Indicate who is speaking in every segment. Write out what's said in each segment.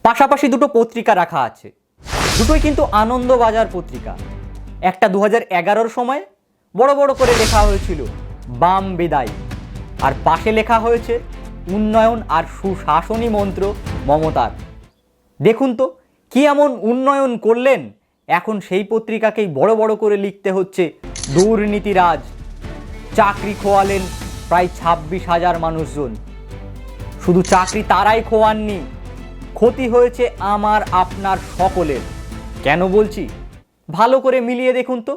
Speaker 1: পাশাপাশি দুটো পত্রিকা রাখা আছে, দুটোই কিন্তু আনন্দবাজার পত্রিকা। একটা 2011-র সময় বড় বড় করে লেখা হয়েছিল বাম বিদায়, আর পাশে লেখা হয়েছে উন্নয়ন আর সুশাসনী মন্ত্র মমতার। দেখুন তো কি এমন উন্নয়ন করলেন, এখন সেই পত্রিকাকেই বড় বড় করে লিখতে হচ্ছে দুর্নীতিরাজ। চাকরি খোয়ালেন প্রায় 26,000 মানুষজন। শুধু চাকরি তারাই খোয়াননি, ক্ষতি হয়েছে আমার আপনার সকলের। কেন বলছি ভালো করে মিলিয়ে দেখুন তো।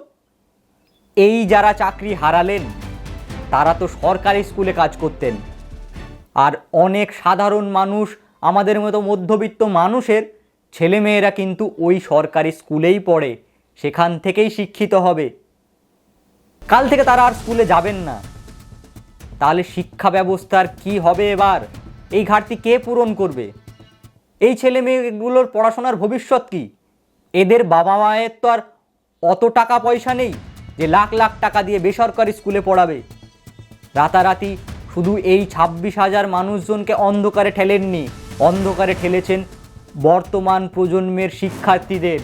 Speaker 1: এই যারা চাকরি হারালেন তারা তো সরকারি স্কুলে কাজ করতেন, আর অনেক সাধারণ মানুষ, আমাদের মতো মধ্যবিত্ত মানুষের ছেলেমেয়েরা কিন্তু ওই সরকারি স্কুলেই পড়ে, সেখান থেকেই শিক্ষিত হবে। কাল থেকে তারা আর স্কুলে যাবেন না। তাহলে শিক্ষা ব্যবস্থার কি হবে এবার? এই ঘাটতি কে পূরণ করবে? এই ছেলে মেয়েগুলোর পড়াশোনার ভবিষ্যৎ কি? এদের বাবা মায়ের তো আর অত টাকা পয়সা নেই যে লাখ লাখ টাকা দিয়ে বেসরকারি স্কুলে পড়াবে। রাতারাতি শুধু এই 26,000 মানুষজনকে অন্ধকারে ঠেলেননি, অন্ধকারে ঠেলেছেন বর্তমান প্রজন্মের শিক্ষার্থীদের।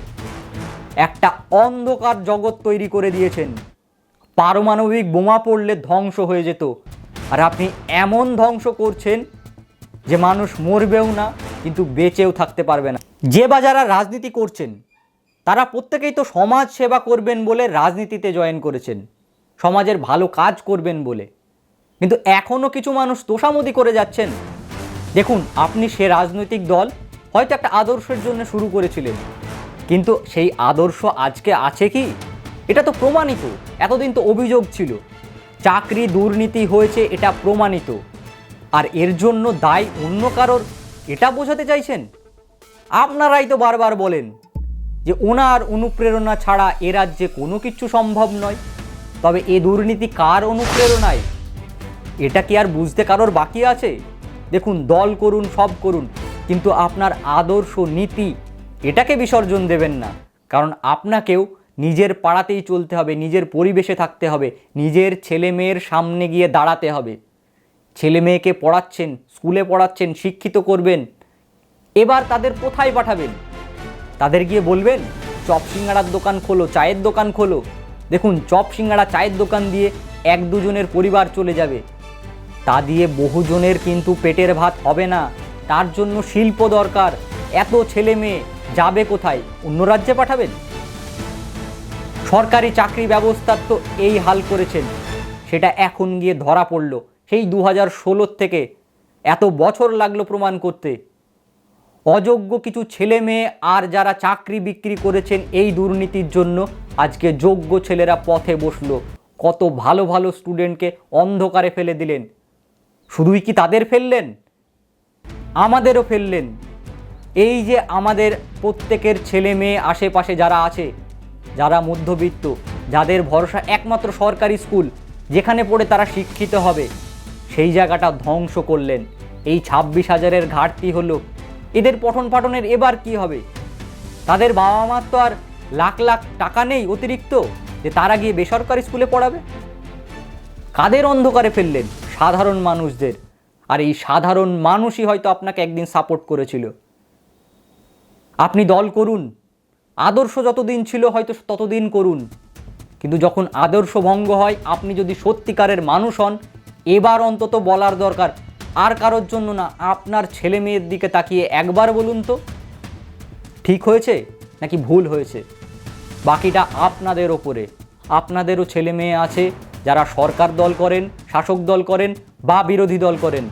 Speaker 1: একটা অন্ধকার জগৎ তৈরি করে দিয়েছেন। পারমাণবিক বোমা পড়লে ধ্বংস হয়ে যেত, আর আপনি এমন ধ্বংস করছেন যে মানুষ মরবেও না, কিন্তু বেঁচেও থাকতে পারবে না। যে বা যারা রাজনীতি করছেন তারা প্রত্যেকেই তো সমাজ সেবা করবেন বলে রাজনীতিতে জয়েন করেছেন, সমাজের ভালো কাজ করবেন বলে। কিন্তু এখনও কিছু মানুষ তোষামোদি করে যাচ্ছেন। দেখুন, আপনি সে রাজনৈতিক দল হয়তো একটা আদর্শের জন্য শুরু করেছিলেন, কিন্তু সেই আদর্শ আজকে আছে কি? এটা তো প্রমাণিত। এতদিন তো অভিযোগ ছিল, চাকরি দুর্নীতি হয়েছে, এটা প্রমাণিত। আর এর জন্য দায় অন্য কারোর, এটা বোঝাতে চাইছেন? আপনারাই তো বারবার বলেন যে ওনার অনুপ্রেরণা ছাড়া এ রাজ্যে কোনো কিছু সম্ভব নয়। তবে এ দুর্নীতি কার অনুপ্রেরণায়, এটা কি আর বুঝতে কারোর বাকি আছে? দেখুন, দল করুন, সব করুন, কিন্তু আপনার আদর্শ নীতি এটাকে বিসর্জন দেবেন না। কারণ আপনাকেও নিজের পাড়াতেই চলতে হবে, নিজের পরিবেশে থাকতে হবে, নিজের ছেলে মেয়ের সামনে গিয়ে দাঁড়াতে হবে। ছেলে মেয়েকে পড়াচ্ছেন, স্কুলে পড়াচ্ছেন, শিক্ষিত করবেন, এবার তাদের কোথায় পাঠাবেন? তাদের গিয়ে বলবেন চপ সিঙ্গাড়ার দোকান খোলো, চায়ের দোকান খোলো। দেখুন, চপ সিঙ্গাড়া চায়ের দোকান দিয়ে 1-2 জনের পরিবার চলে যাবে, তা দিয়ে বহুজনের কিন্তু পেটের ভাত হবে না। তার জন্য শিল্প দরকার। এত ছেলে মেয়ে যাবে কোথায়? অন্য রাজ্যে পাঠাবেন? সরকারি চাকরি ব্যবস্থার তো এই হাল করেছেন, সেটা এখন গিয়ে ধরা পড়ল। সেই 2016 থেকে এত বছর লাগলো প্রমাণ করতে। অযোগ্য কিছু ছেলে মেয়ে আর যারা চাকরি বিক্রি করেছেন এই দুর্নীতির জন্য, আজকে যোগ্য ছেলেরা পথে বসলো। কত ভালো ভালো স্টুডেন্টকে অন্ধকারে ফেলে দিলেন। শুধুই কি তাদের ফেললেন, আমাদেরও ফেললেন। এই যে আমাদের প্রত্যেকের ছেলে মেয়ে আশেপাশে যারা আছে, যারা মধ্যবিত্ত, যাদের ভরসা একমাত্র সরকারি স্কুল, যেখানে পড়ে তারা শিক্ষিত হবে, সেই জায়গাটা ধ্বংস করলেন। এই 26,000-এর ঘাটতি হলো। এদের পঠন পাঠনের এবার কি হবে? তাদের বাবা মার তো আর লাখ লাখ টাকা নেই অতিরিক্ত যে তারা গিয়ে বেসরকারি স্কুলে পড়াবে। কাদের অন্ধকারে ফেললেন? সাধারণ মানুষদের। আর এই সাধারণ মানুষই হয়তো আপনাকে একদিন সাপোর্ট করেছিল। আপনি দল করুন, আদর্শ যতদিন ছিল হয়তো ততদিন করুন, কিন্তু যখন আদর্শ ভঙ্গ হয়, আপনি যদি সত্যিকারের মানুষ হন, এবার অন্তত বলার দরকার, আর কারোর জন্য না, আপনার ছেলে মেয়ের দিকে তাকিয়ে একবার বলুন তো ঠিক হয়েছে নাকি ভুল হয়েছে। বাকিটা আপনাদের ওপরে। আপনাদেরও ছেলে মেয়ে আছে যারা সরকার দল করেন, শাসক দল করেন বা বিরোধী দল করেন।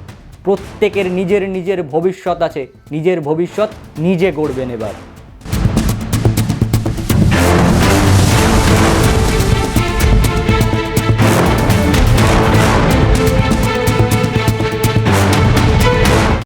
Speaker 1: প্রত্যেকের নিজের নিজের ভবিষ্যৎ আছে, নিজের ভবিষ্যৎ নিজে গড়বেন এবার।